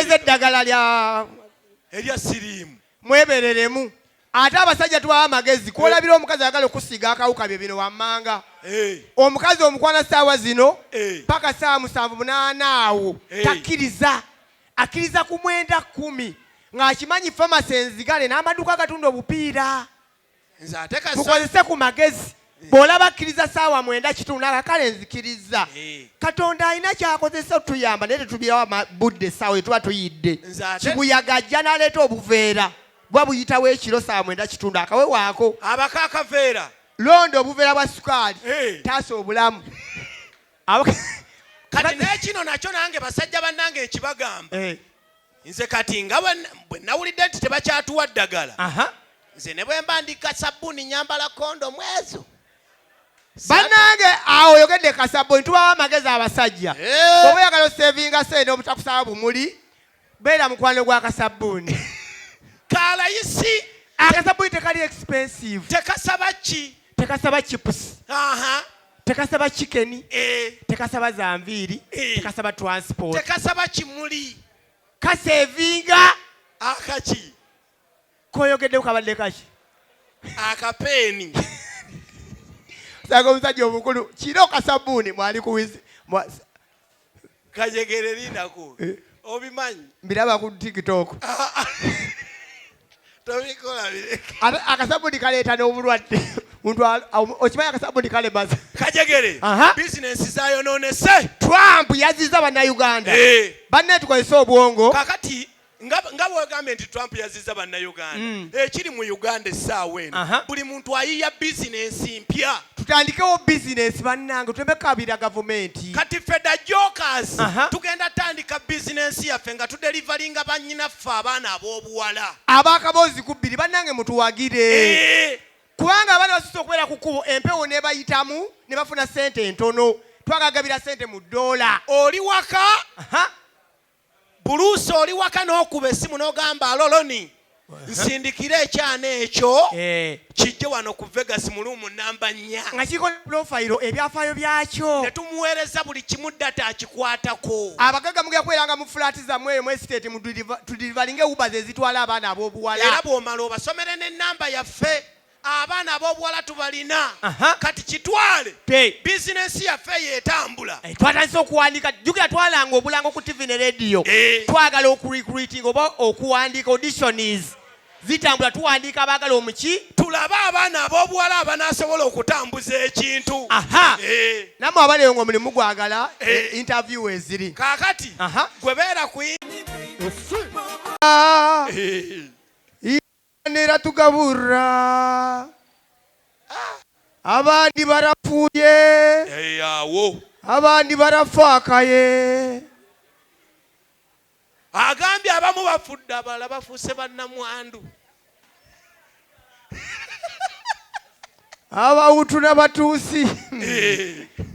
mumeze eddagala lya erya silimu mwebereremu ate abasajja tubawa amagezi kwolabira omukazi ayagala okusiga akawuka bye bino wammanga omukazi omukwana ssaawa zino paka ssaawa 7-8 awo takkiriza akkiriza ku 9-10 ng'akimanyi famasi enzigale n'amaduuka agatunda obupiira mukozese ku magezi bw'olaba akkiriza ssaawa 9 akakale nzikiriza katonda alina kyakozesa otuyamba naye tetubirawo budde essaawa etuba tuyidde kibuyaga ajja n'aleeta obuveera bwa buyitawo ekiro ssaawa 9 akawewaako abaka akaveera londa obuveera bwa sukaali taasa obulamu kati n'ekino nakyo nange basajja bannange ekibagamba nze kati nga bwe nawulidde nti tebakyatuwa ddagala nze ne bwe mba ndi kasabbuuni nyambala kondomu ezo bannange awo oyogedde kasabbuuni tubawo amagezi abasajja oba oyagala osevinga sente obutakusaba bumuli beera mukwano gwa kasabbuuni kalayisi akasabbuuni tekali expensive tekasaba ki tekasaba chips tekasaba chicken tekasaba zanviiri tekasaba transport tekasaba kimuli kasevinga akaki koyogedde kabadde kaki akapeeni saga omusajja omukulu kiro kasabbuuni mwali kuwizi kajegere linako obimanyi mbiraba ku TikTok tobikola bireka akasabbuuni kaleeta n'obulwadde okimanyi akasabbuuni kalemaza kajegere bizinesi zayononese Trump yaziza bannayuganda banne tukozesa obwongo kakati nga bwegambye nti Trump yaziza bannayuganda ekiri mu Uganda essaawa eno buli muntu ayiya bizinesi mpya tutandikewo bizinesi bannange twemekabira gavumenti kati fedda jockers tugenda tandika bizinesi yaffe nga tudelivalinga bannyinaffe abaana ab'obuwala abakabozi ku 2 bannange mutuwagire kubanga abaana basusa okubeera ku kkubo empewo ne bayitamu ne bafuna sente entono twagagabira sente mu $1 oli waka buluusi oli waka n'okuba essimu n'ogamba aloloni nsindikira ekyana ekyo kijje wano ku Vegas mu luumu namba 4 nga kiriko profile ebyafaayo byakyo ne tumuweereza buli kimu data akikwatako abagaga mugenda kweranga mu fulaati zammwe eyo mu estate tudilivalinga ewuba ze zitwala abaana ab'obuwala era bw'omala obasomere n'ennamba yaffe abaana ab'obuwala tubalina kati kitwale bizinesi yaffe yetambula twatandise okuwandiika jjukira twalanga obulango ku TV ne radio twagala okurecruiting oba okuwandiika auditions zitambula tuwandiika abaagala omuki tulabe abaana ab'obuwala abanaasobola okutambuza ekintu nammwe abaleyo nga omulimu gwagala interview eziri kaakati gwe beera ku nera tugaburra abandi barafuye awo abandi barafaakaye agambye abamu bafudde abalala bafuuse bannamwandu abawutu n'abatuusi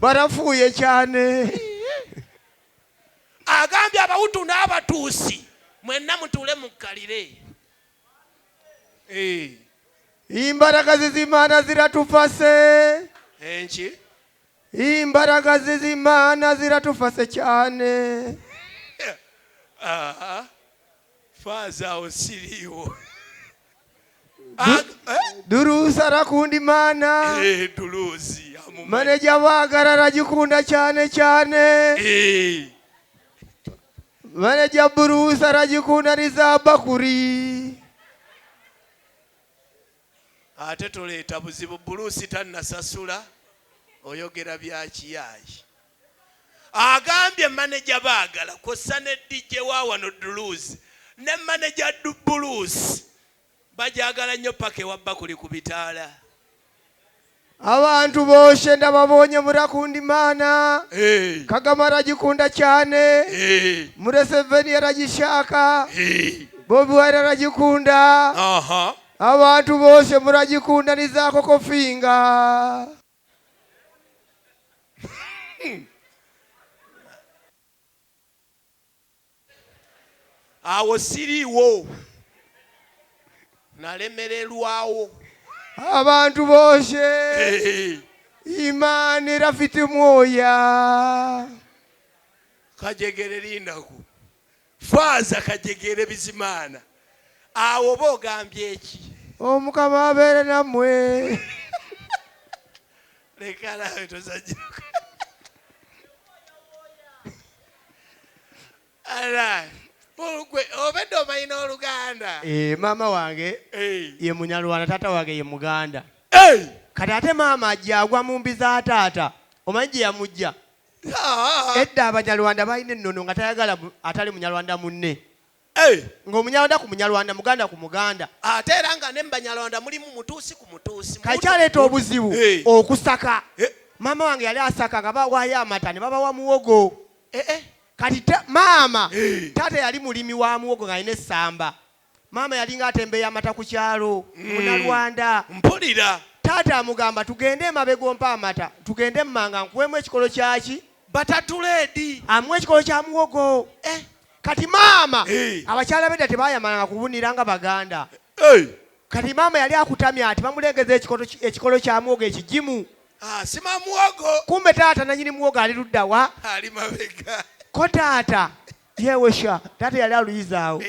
barafuye cyane agambye abawutu n'abatuusi mwenna mutuule mukkalire imbaraga z'Imana ziratufase enki imbaraga z'Imana ziratufase cyane faaza osiriiwo duruusi arakunda Imana duruusi maneja baagala aragikunda cyane cyane maneja buruusi aragikunda rizabakuri ate toleeta buzibu buluusi tannasasula oyogera byakiyaayi agambye maneja baagala kossa ne DJ wa wano duluusi ne maneja buluusi bajagala nnyo paka ewabbakuli ku bitaala abantu boshe ndababonye murakunda Imana Kagame aragikunda cyane Museveni aragishaka Bobi Wine aragikunda abantu bose muragikunda nizako kofinga awo siriiwo nalemererwawo abantu bose Imana irafite mwoya kajegere lindaku Faaza Kajegere Bizimana. Awo oba ogambye eki? Omukama abeere nammwe. Leka nawe tosajiruka. Ala. Obedde omanyi Oluganda? Maama wange ye Munyarwanda, taata wange ye Muganda. Kati ate maama ajja agwa mu mbi za taata. Omanyi gye yamujja? Edda Abanyarwanda balina ennono nga tayagala atali Munyarwanda munne. Ng'Omunyarwanda ku Munyarwanda, Muganda ku Muganda. Ate era nga ne mu Banyarwanda mulimu mutuusi ku mutuusi. Kati kyaleeta obuzibu okusaka. Maama wange yali asaka nga bawaayo amata ne babawa muwogo. Kati maama taata yali mulimi wa muwogo ng'alina essamba. Maama yali ng'atembeeya amata ku kyalo Munyarwanda. Mpulira. Taata amugamba tugende emabega ompa amata, tugende mmanga nkuwemu ekikolo kyaki? Batatuleedi. Amuwa ekikolo kya muwogo. Kati maama abakyala bedda tebayamalanga kubunira nga Baganda. Kati maama yali akutamya ati bamulengeza ekikolo kya muwogo ekigimu. Sima muwogo. Kumbe taata nanyini muwogo ali ludda wa? Ali mabega. Ko taata yewesha taata yali aluyizaawo.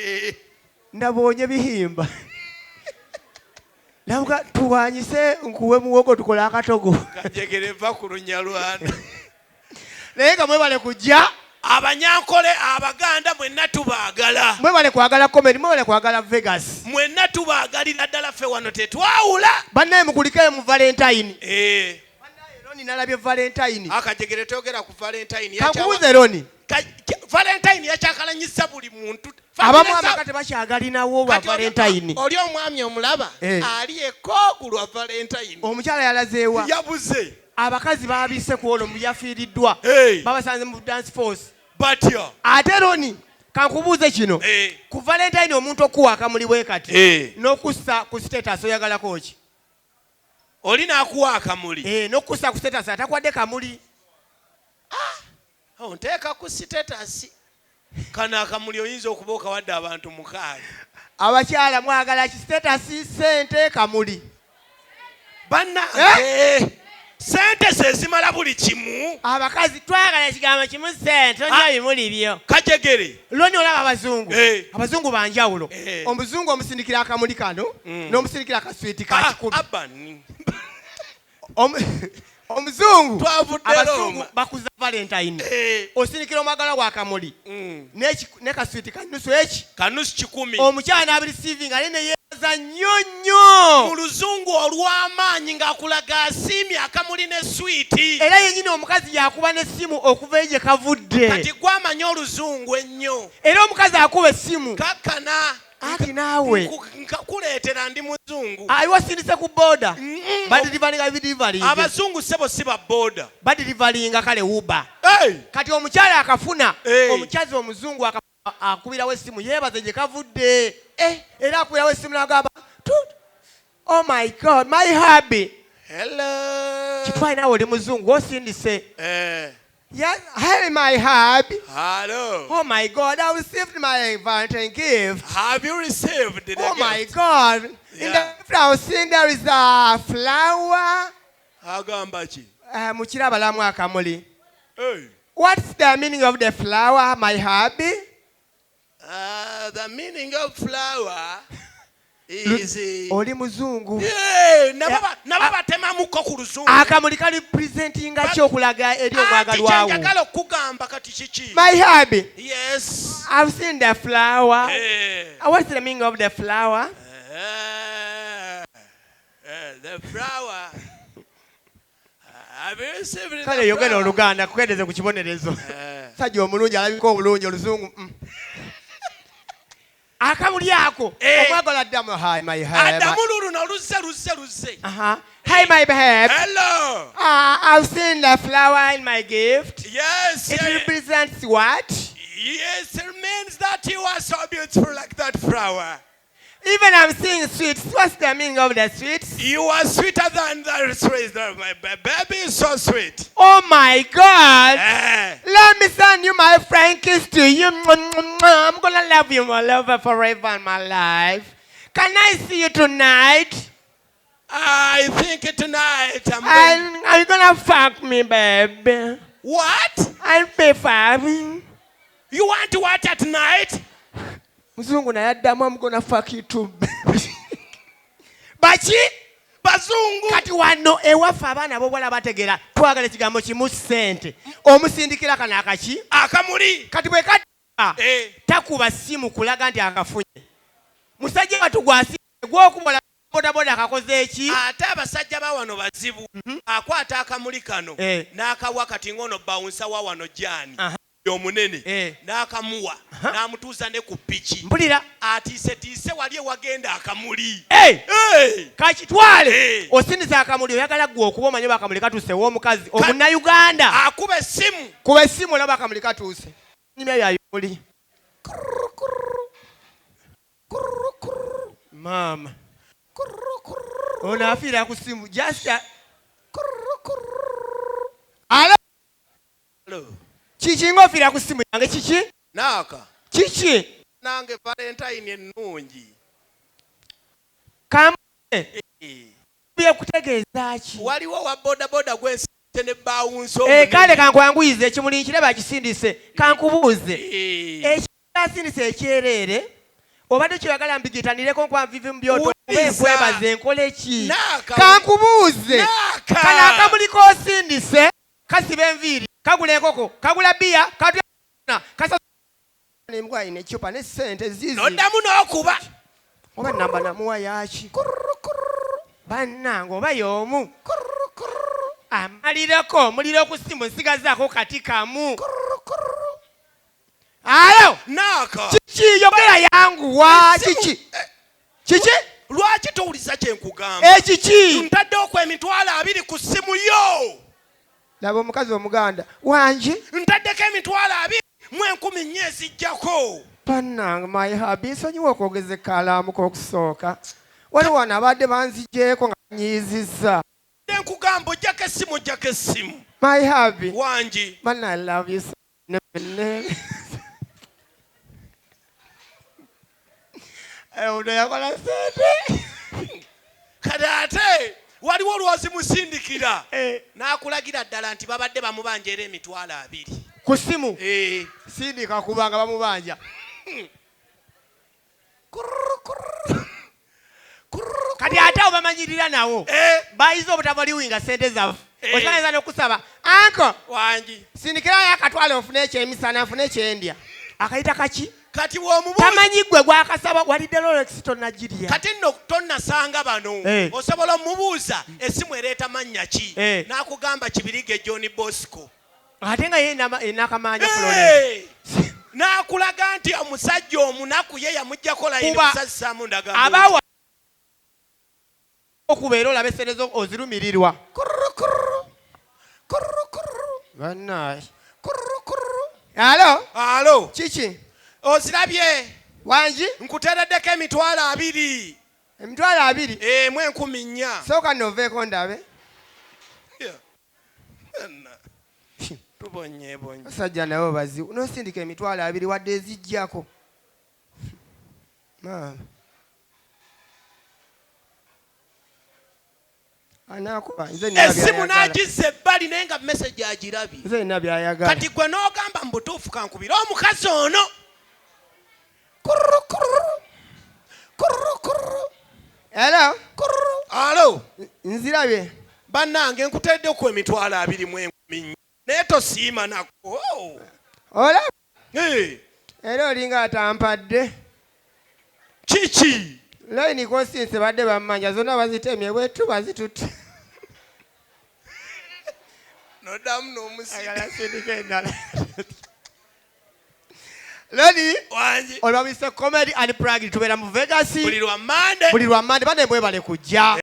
Ndaboonye bihimba. Nabuka tuwanyise nkuwe muwogo tukole akatogo. Kajegere va ku Lunyarwanda. Naye nga mwebale kujja. Abanyankole Abaganda mwenna tubaagala. Mwebale kwagala comedy, mwebale kwagala Vegas. Mwenna tubaagalira ddala ffe wano tetwawula. Bannaye mukulikaye mu Valentine. Bannaye Roni nalabye Valentine. Akajegere toogera ku Valentine. Kankubuuze Roni. Valentine yakyakalanyisa buli muntu. Abamu amaka tebakyagalinawo lwa Valentine. Oli omwami omulaba ali ekoogu lwa Valentine. Omukyala yalazeewa. Yabuze. Abakazi baabise ku olwo yafiiriddwa. Babasanze mu dance force. Batya. Ate Roni kankubuuze kino. Ku Valentine omuntu okuwa akamuli bwe kati. N'okussa ku status oyagalako ki? Oli n'akuwa akamuli. N'okussa ku status atakwadde kamuli. Onteeka ku status. Kano akamuli oyinza okuba okawadde abantu 6. Abakyala mwagala ki status sente kamuli. Banna sente zezimala buli kimu. Abakazi twagala ekigambo kimu sente onja bimuli byo. Kajegere. Loni olaba abazungu. Abazungu banjawulo. Omuzungu omusindikira akamuli kano n'omusindikira akaswiti ka 10. Omuzungu abazungu bakuza Valentine. Osindikira omwagala wa akamuli. Ne kaswiti kanusu eki. Kanusu 10. Omukyala n'abirisiivinga ale ne yeebaza nnyo. Mu luzungu olw'amaanyi ng'akulaga asiimye akamuli ne swiiti. Era yennyini omukazi yakuba n'essimu okuva eyo gye kavudde. Kati gw'amanyi oluzungu ennyo. Era omukazi akuba essimu. Kakkana. Ati naawe. Nkakuleetera ndi muzungu. Aliwasindise ku booda. Badirivalinga bidirivalinga. Abazungu sebo si ba booda. Badirivalinga kale Uber. Kati omukyala akafuna. Omukazi omuzungu akubirawo essimu yeebaze gye kavudde. Era akubirawo essimu n'agamba, oh my God, my hubby. Hello. Kitwaye naawe oli muzungu osindise. Yes, hey my hubby. Hello. Oh my God, I received my Valentine gift. Have you received the gift? Oh my God. Yeah. In the gift I was seeing there is a flower. Agambachi. Mukirabalamu akamuli. What's the meaning of the flower, my hubby? The meaning of flower is oli muzungu. Nababa temamuko ku luzungu. Akamuli kali presentinga kyo okulaga eri omwagalwa wo. Njagala okugamba kati kiki. My hubby. Yes. I've seen the flower. What's the meaning of the flower? The flower. Kale yogera Oluganda kukedeze ku kibonerezo. Sajja omulungi alabika obulungi oluzungu. Akamuli ako omwagala ddamu hi my hair. Adamu lulu no luzze. Hi my babe. Hello. I've seen the flower in my gift. Yes. It represents what? Yes, it means that you are so beautiful like that flower. Even I'm seeing sweets. What's the meaning of the sweets? You are sweeter than the sweets. My baby is so sweet. Oh my God. Let me send you my friend kiss to you. I'm going to love you, my lover, forever in my life. Can I see you tonight? I think tonight are you going to fuck me, baby? What? I'll pay for me. You want what at night? Mzungu naye addamu I'm gonna fuck you too. Baki? Bazungu. Kati wano ewaffe abaana b'obuwala bategeera twagala ekigambo kimu ssente. Omusindikira kana akaki? Akamuli. Kati bwe katuba takuba ssimu kulaga nti akafunye. Musajja watu gwasi gw'okubola bodaboda akakoze eki? Ate abasajja ba wano bazibu. Akwata akamuli kano n'akawa kati ngono bawunsa wa wano Jani. Omunene n'akamuwa n'amutuuza ne ku ppiki. Mpulira atiise wali ewagenda akamuli. Kakitwale osindisa akamuli oyagala gwe okuba omanyi bakamuli katuuse w'omukazi omunnayuganda akuba essimu. kuba essimu olaba akamuli katuuse. Nnimya yayuli maama ono afiira ku ssimu just alo kiki ng'ofiira ku ssimu yange kiki naaka kiki nange Valentine ennungi kamwe byekutegeeza ki waliwo wa bodaboda gwensise ne bawunso kale kankwanguyize ekimuli nkiraba akisindise kankubuuze ekisindise ekyereere obadde kyoyagala mbigitanireko nkwanvivi mu byoto kwebaza enkole ki kankubuuze kano akamuli koosindise kasiba enviiri kagula enkoko kagula bbiya katuna nembwa ayina ecupa ne ssente zizi noddamu n'okuba oba namba namuwa yaki bannange oba y'omu amalireko omuliro ku ssimu nsigazaako kati kamu alo naaka kiki yogera yanguwa kiki kiki lwaki towuliza kye nkugamba ekiki ntaddeoko emitwalo 2 ku ssimu yo laba omukazi omuganda wangi ntaddeko emitwalo 2,400 ezijjako bannange my habi nsonyiwa okwogeza ekkalaamu k'okusooka waliwo wano abadde banzigyeko nga nyiizizza nkugamba ojjako essimu my habi wangi man I love you so ono yakola sente kati ate waliwo olwazimusindikira n'akulagira ddala nti babadde bamubanja era emitwalo 2 ku ssimu sindika kubanga bamubanja kati ate abo bamanyirira nawo bayiza obutabaliwinga sente zaffe okimanyiza n'okusaba anko wangi sindikirayo akatwalo ofune ekyemisana nfune ekyendya akayita kaki kati w'omubuuza tamanyi gwe gwakasaba walidde Rolex tonnagirya kati nno tonnasanga bano osobola omubuuza essimu ereeta mannya ki n'akugamba Kibirige John Bosco ate nga ye enakamaanya Florence n'akulaga nti omusajja omunaku ye yamuggyako layini musazisaamu ndagamba abawa okubeera olaba essente zo ozirumirirwa bannaye alo kiki ozirabye wangi nkuteereddeko emitwalo 2 emitwalo 2 mu 14,000 sooka noveeko ndabe tubonyeebonye basajja nabo bazibu nosindika emitwalo 2 wadde ezijjako anakuba essimu n'agizza ebbali naye nga message agirabye nze nina byayagala kati gwe n'ogamba mu butuufu kankubira omukazi ono alo nzirabye bannange nkuteeddeko emitwalo 2,400 naye tosiima nako ola era olinga atampadde kiki layini kosinse badde bammanja zonna bazitemye bwetu bazitutte noddamu n'omusindika endala Lodi wangi olwabise comedy and prag tubeera mu Vegas buli lwa Monday bane mwebale kujja